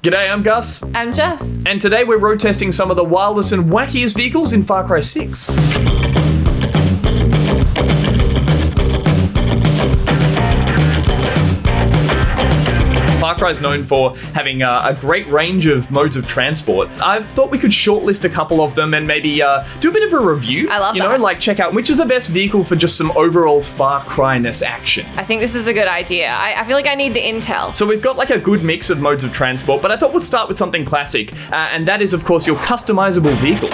G'day, I'm Gus. I'm Jess. And today we're road testing some of the wildest and wackiest vehicles in Far Cry 6. Far Cry is known for having a great range of modes of transport. I've thought we could shortlist a couple of them and maybe do a bit of a review. I love that. You know, like check out which is the best vehicle for just some overall Far Cry-ness action. I think this is a good idea. I feel like I need the intel. So we've got like a good mix of modes of transport, but I thought we'd start with something classic, and that is, of course, your customizable vehicle.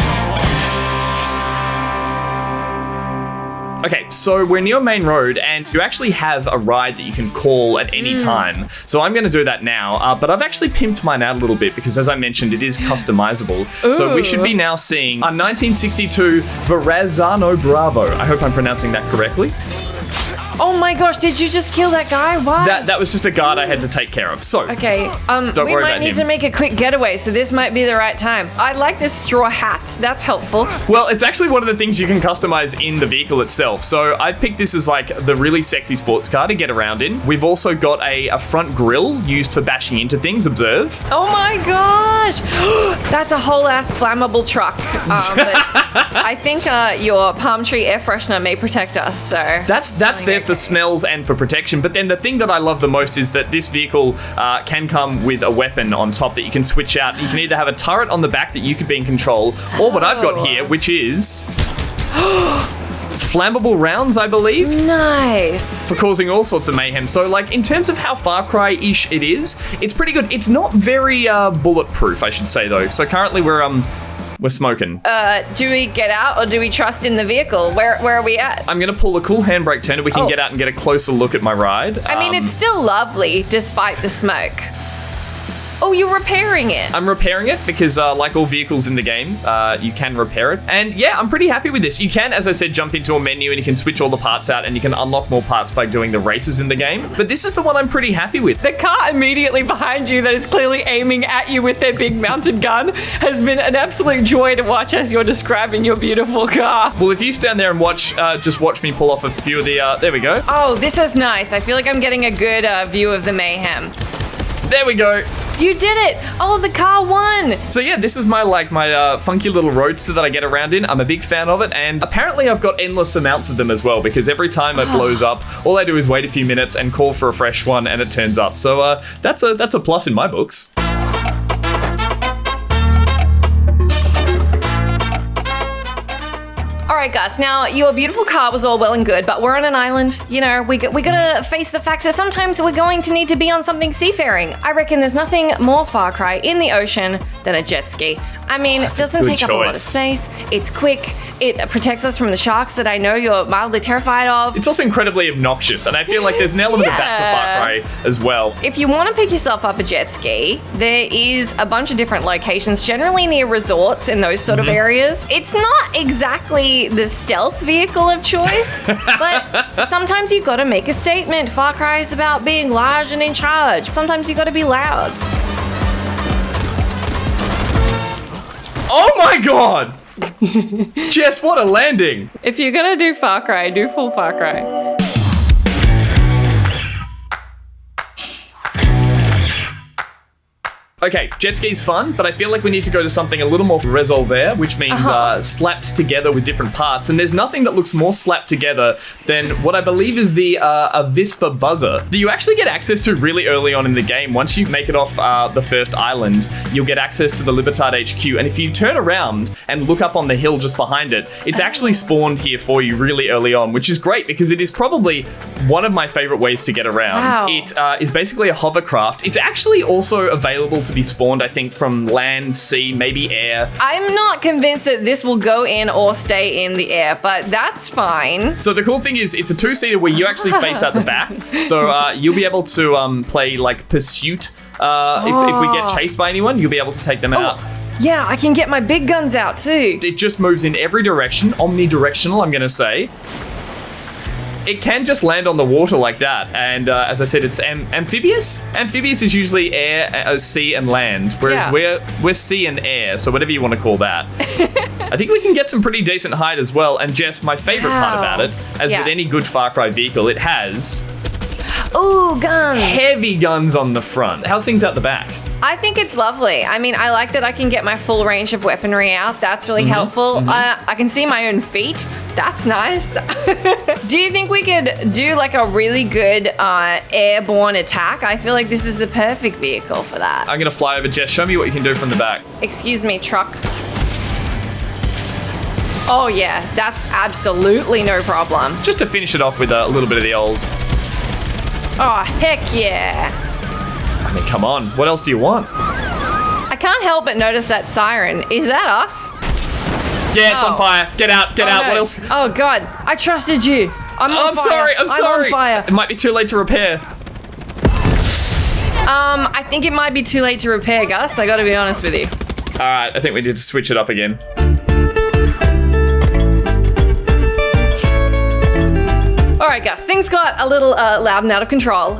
Okay, so we're near main road, and you actually have a ride that you can call at any time. So I'm going to do that now, but I've actually pimped mine out a little bit because, as I mentioned, it is customizable. Ooh. So we should be now seeing a 1962 Verrazzano Bravo. I hope I'm pronouncing that correctly. Oh my gosh, did you just kill that guy? Why? That was just a guard I had to take care of. So Okay, Don't we worry might about need him. to make a quick getaway, so this might be the right time. I like this straw hat. That's helpful. Well, it's actually one of the things you can customize in the vehicle itself. So I've picked this as like the really sexy sports car to get around in. We've also got a front grille used for bashing into things, observe. Oh my gosh! That's a whole ass flammable truck. But I think your palm tree air freshener may protect us, so... That's there for smells and for protection. But then the thing that I love the most is that this vehicle can come with a weapon on top that you can switch out. You can either have a turret on the back that you could be in control, or what I've got here, which is... flammable rounds, I believe. Nice. For causing all sorts of mayhem. So, like, in terms of how Far Cry-ish it is, it's pretty good. It's not very bulletproof, I should say, though. So currently we're smoking. Do we get out or do we trust in the vehicle? Where are we at? I'm going to pull a cool handbrake turn and we can get out and get a closer look at my ride. I mean, it's still lovely despite the smoke. Oh, you're repairing it. I'm repairing it because, like all vehicles in the game, you can repair it. And yeah, I'm pretty happy with this. You can, as I said, jump into a menu and you can switch all the parts out and you can unlock more parts by doing the races in the game. But this is the one I'm pretty happy with. The car immediately behind you that is clearly aiming at you with their big mounted gun has been an absolute joy to watch as you're describing your beautiful car. Well, if you stand there and just watch me pull off a few of the, there we go. Oh, this is nice. I feel like I'm getting a good view of the mayhem. There we go. You did it! Oh, the car won! So yeah, this is my funky little roadster that I get around in. I'm a big fan of it, and apparently I've got endless amounts of them as well, because every time it blows up, all I do is wait a few minutes and call for a fresh one, and it turns up. So that's a plus in my books. All right, Gus. Now, your beautiful car was all well and good, but we're on an island. You know, we gotta face the facts that sometimes we're going to need to be on something seafaring. I reckon there's nothing more Far Cry in the ocean than a jet ski. I mean, it doesn't take up a lot of space. It's quick. It protects us from the sharks that I know you're mildly terrified of. It's also incredibly obnoxious, and I feel like there's an element of that to Far Cry as well. If you want to pick yourself up a jet ski, there is a bunch of different locations, generally near resorts in those sort of areas. It's not exactly the stealth vehicle of choice, but sometimes you gotta make a statement. Far Cry is about being large and in charge. Sometimes you gotta be loud. Oh my god! Jess, what a landing! If you're gonna do Far Cry, do full Far Cry. Okay, jet ski's fun, but I feel like we need to go to something a little more resolver, which means slapped together with different parts. And there's nothing that looks more slapped together than what I believe is the Avispa buzzer that you actually get access to really early on in the game. Once you make it off the first island, you'll get access to the Libertad HQ. And if you turn around and look up on the hill just behind it, it's actually spawned here for you really early on, which is great because it is probably one of my favorite ways to get around. Wow. It is basically a hovercraft. It's actually also available to be spawned, I think, from land, sea, maybe air. I'm not convinced that this will go in or stay in the air, but that's fine. So the cool thing is it's a two-seater where you actually face out the back. So you'll be able to play like pursuit. If we get chased by anyone, you'll be able to take them out. Yeah, I can get my big guns out too. It just moves in every direction, omnidirectional, I'm going to say. It can just land on the water like that, and as I said, it's amphibious. Amphibious is usually air, sea, and land, whereas we're sea and air, so whatever you want to call that. I think we can get some pretty decent height as well, and Jess, my favorite part about it, as with any good Far Cry vehicle, it has Ooh, guns. Heavy guns on the front. How's things out the back? I think it's lovely. I mean, I like that I can get my full range of weaponry out. That's really helpful. I can see my own feet. That's nice. Do you think we could do like a really good airborne attack? I feel like this is the perfect vehicle for that. I'm gonna fly over, Jess. Show me what you can do from the back. Excuse me, truck. Oh yeah, that's absolutely no problem. Just to finish it off with a little bit of the old. Oh, heck yeah. I mean, come on. What else do you want? I can't help but notice that siren. Is that us? Yeah, it's on fire. Get out, get out. No. What else? Oh God, I trusted you. I'm on fire. I'm sorry. on fire. It might be too late to repair. I think it might be too late to repair, Gus. I gotta be honest with you. All right, I think we need to switch it up again. All right, Gus, things got a little loud and out of control.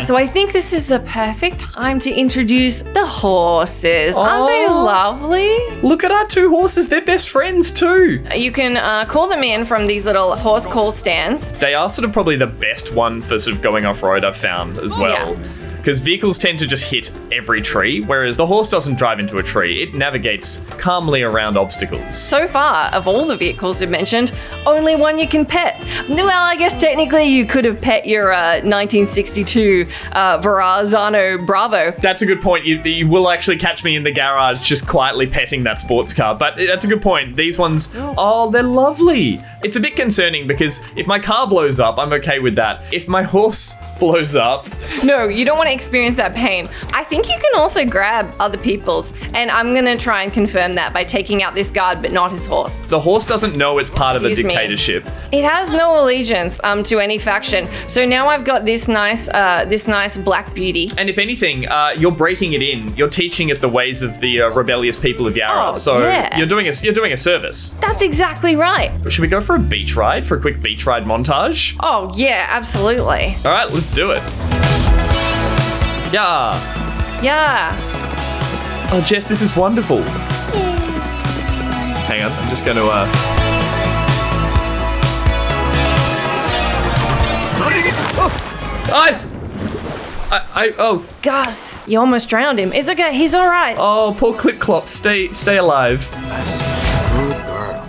So I think this is the perfect time to introduce the horses. Aren't they lovely? Look at our two horses. They're best friends too. You can call them in from these little horse call stands. They are sort of probably the best one for sort of going off-road, I've found as well. Yeah. Because vehicles tend to just hit every tree, whereas the horse doesn't drive into a tree. It navigates calmly around obstacles. So far, of all the vehicles we've mentioned, only one you can pet. Well, I guess technically you could have pet your 1962 Verrazano Bravo. That's a good point. You will actually catch me in the garage just quietly petting that sports car, but that's a good point. These ones, oh, they're lovely. It's a bit concerning because if my car blows up, I'm okay with that. If my horse blows up... No, you don't want to experience that pain. I think you can also grab other people's, and I'm going to try and confirm that by taking out this guard, but not his horse. The horse doesn't know it's part of a Excuse me. dictatorship. It has no allegiance to any faction. So now I've got this nice black beauty. And if anything, you're breaking it in. You're teaching it the ways of the rebellious people of Yarra. Oh, so yeah. you're doing a service. That's exactly right. Should we go for a beach ride? For a quick beach ride montage? Oh, yeah, absolutely. All right, let's do it. Yeah. Yeah. Oh, Jess, this is wonderful. Hang on, I'm just going to... Oh. Gus, you almost drowned him. It's okay, he's all right. Oh, poor Clip Clop, stay alive. Good girl.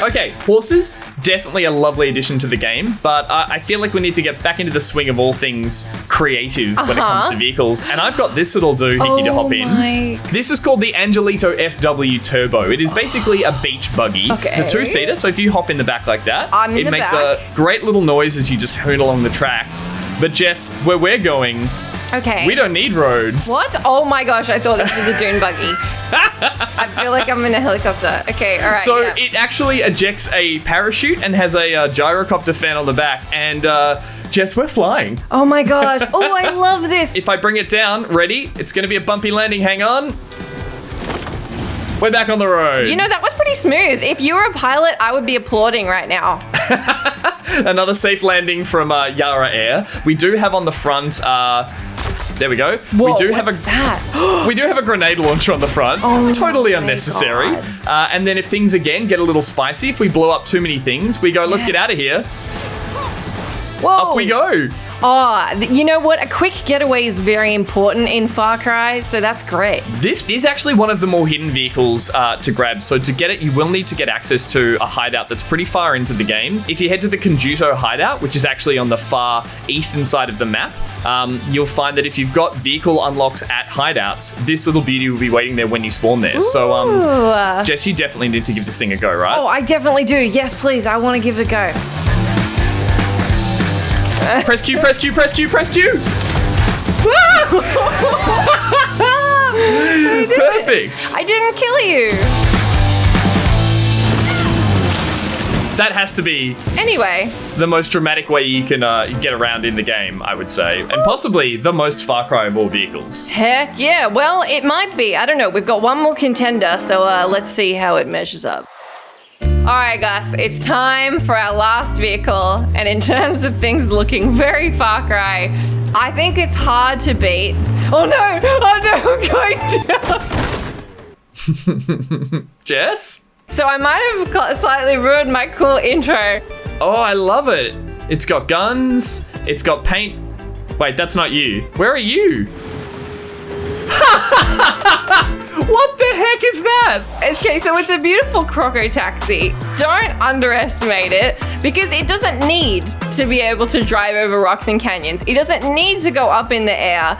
Okay, horses, definitely a lovely addition to the game, but I feel like we need to get back into the swing of all things creative when it comes to vehicles, and I've got this little doohickey to hop in. This is called the Angelito FW Turbo. It is basically a beach buggy. Okay. It's a two-seater, so if you hop in the back like that, I'm in the makes back. a great little noise as you just hoon along the tracks. But Jess, where we're going, Okay. we don't need roads. What? Oh my gosh, I thought this was a dune buggy. I feel like I'm in a helicopter. Okay, all right. So yeah. it actually ejects a parachute and has a gyrocopter fan on the back. And Jess, we're flying. Oh my gosh. Oh, I love this. If I bring it down, ready? It's going to be a bumpy landing. Hang on. We're back on the road. You know, that was pretty smooth. If you were a pilot, I would be applauding right now. Another safe landing from Yara Air. We do have on the front... there we go. Whoa, we do what's that? We do have a grenade launcher on the front. Oh totally my unnecessary. God. And then if things again get a little spicy, if we blow up too many things, we go, let's get out of here. Whoa. Up we go. Oh, you know what? A quick getaway is very important in Far Cry, so that's great. This is actually one of the more hidden vehicles to grab. So to get it, you will need to get access to a hideout that's pretty far into the game. If you head to the Conjuto hideout, which is actually on the far eastern side of the map, you'll find that if you've got vehicle unlocks at hideouts, this little beauty will be waiting there when you spawn there. Ooh. So, Jess, you definitely need to give this thing a go, right? Oh, I definitely do. Yes, please. I want to give it a go. Press Q, press Q, press Q, press Q! Perfect! I didn't kill you. That has to be Anyway. the most dramatic way you can get around in the game, I would say. And possibly the most Far Cry of all vehicles. Heck yeah. Well, it might be. I don't know. We've got one more contender, so let's see how it measures up. All right, Gus, it's time for our last vehicle. And in terms of things looking very Far Cry, I think it's hard to beat. Oh no, I'm going down. Jess? So I might have slightly ruined my cool intro. Oh, I love it. It's got guns. It's got paint. Wait, that's not you. Where are you? What the heck is that? Okay, so it's a beautiful Croco Taxi. Don't underestimate it because it doesn't need to be able to drive over rocks and canyons. It doesn't need to go up in the air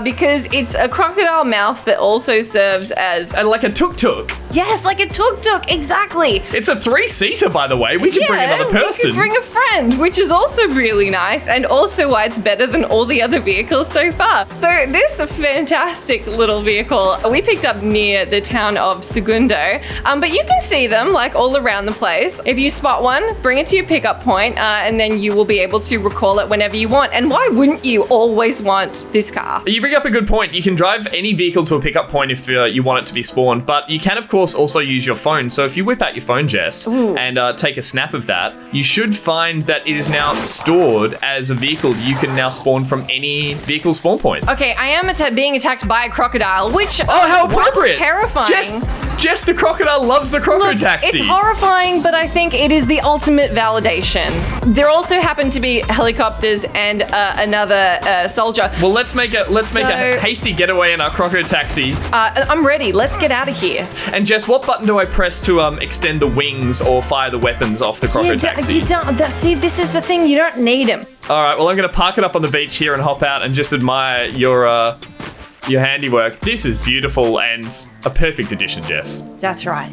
because it's a crocodile mouth that also serves as... Like a tuk-tuk. Yes, like a tuk-tuk, exactly. It's a 3-seater, by the way. We can bring another person. We could bring a friend, which is also really nice and also why it's better than all the other vehicles so far. So this fantastic little vehicle we picked up near the town of Segundo, but you can see them like all around the place. If you spot one, bring it to your pickup point and then you will be able to recall it whenever you want. And why wouldn't you always want this car? You bring up a good point. You can drive any vehicle to a pickup point if you want it to be spawned, but you can, of course, also use your phone. So if you whip out your phone, Jess, and take a snap of that, you should find that it is now stored as a vehicle you can now spawn from any vehicle spawn point. Okay, I am being attacked by a crocodile, which... Oh, how appropriate! Terrifying. Jess the crocodile loves the Crocodile Taxi. It's horrifying, but I think it is the ultimate validation. There also happen to be helicopters and another soldier. Well, let's make a hasty getaway in our Crocodile Taxi. I'm ready. Let's get out of here. And Jess, what button do I press to extend the wings or fire the weapons off the Crocodile Taxi? You don't. See, this is the thing. You don't need them. All right. Well, I'm going to park it up on the beach here and hop out and just admire your handiwork. This is beautiful and a perfect addition, Jess. That's right.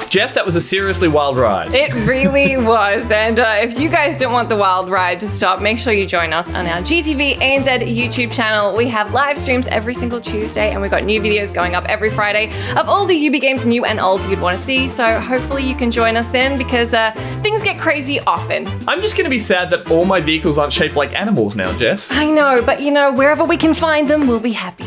Jess, that was a seriously wild ride. It really was. And if you guys don't want the wild ride to stop, make sure you join us on our gTV ANZ YouTube channel. We have live streams every single Tuesday and we've got new videos going up every Friday of all the UB games, new and old, you'd want to see. So hopefully you can join us then because things get crazy often. I'm just going to be sad that all my vehicles aren't shaped like animals now, Jess. I know, but wherever we can find them, we'll be happy.